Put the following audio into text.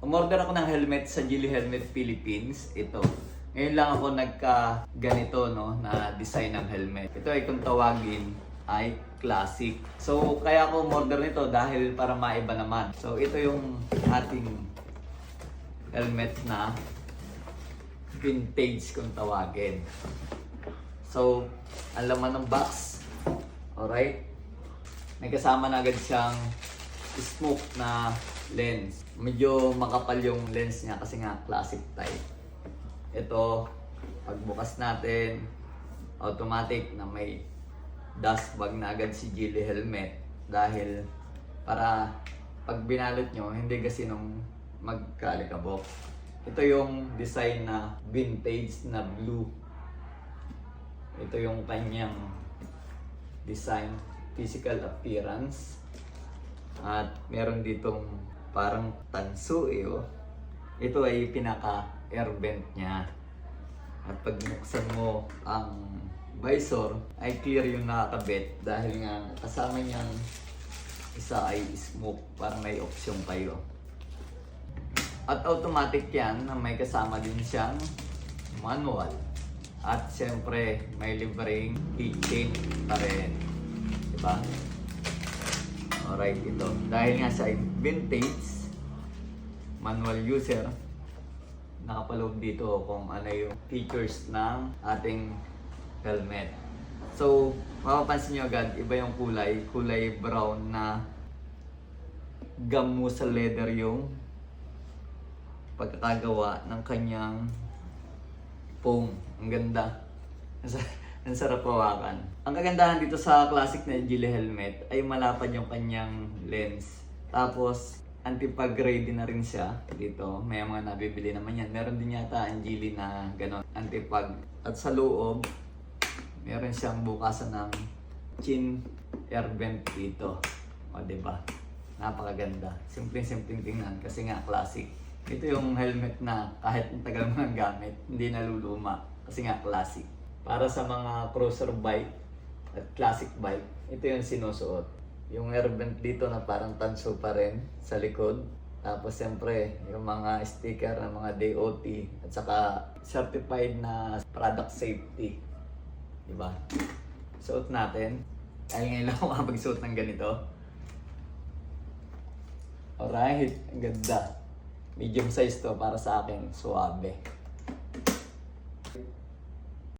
Umorder ako ng helmet sa Geely Helmet Philippines. Ito. Ngayon lang ako nagka ganito no, na design ng helmet. Ito ay kung tawagin ay classic. So kaya ako umorder nito dahil para maiba naman. So ito yung ating helmet na vintage kung tawagin. So ang laman ng box. Alright. May kasama na agad siyang smoke na lens. Medyo makapal yung lens niya kasi nga classic type. Ito, pagbukas natin, automatic na may dust bag na agad si Geely helmet dahil para pag binalot nyo, hindi kasi nung magkalikabok. Ito yung design na vintage na blue. Ito yung kanyang design, physical appearance. At meron ditong parang tanso oh. Ito ay pinaka air vent niya. At pag binuksan mo ang visor ay clear yung nakakabit dahil nga kasama niyang isa ay smoke para may option kayo. At automatic yan na may kasama din siyang manual. At siyempre may libreng keychain pa rin. Diba? Alright, ito. Dahil nga siya ay vintage, manual user, nakapaloob dito kung ano yung features ng ating helmet. So, mapapansin nyo agad, iba yung kulay brown na gamo sa leather yung pagkakagawa ng kanyang foam. Ang ganda. Ang sarap hawakan. Ang kagandahan dito sa classic na Geely helmet ay malapad yung kanyang lens. Tapos, anti-pag ready na rin siya dito. May mga nabibili naman yan. Meron din yata ang Geely na gano'n, anti-pag. At sa loob, meron siyang bukasan ng chin air vent dito. O, diba? Napakaganda. Simpleng-simpleng tingnan kasi nga classic. Ito yung helmet na kahit ang tagal mo ng gamit, hindi naluluma kasi nga classic. Para sa mga cruiser bike at classic bike, ito yung sinusuot. Yung air vent dito na parang tanso pa rin sa likod. Tapos siyempre, yung mga sticker ng mga DOT at saka certified na product safety. Diba? Suot natin. Ay ngayon lang ako makapagsuot ng ganito. Alright, ang ganda. Medium size to para sa akin, suabe.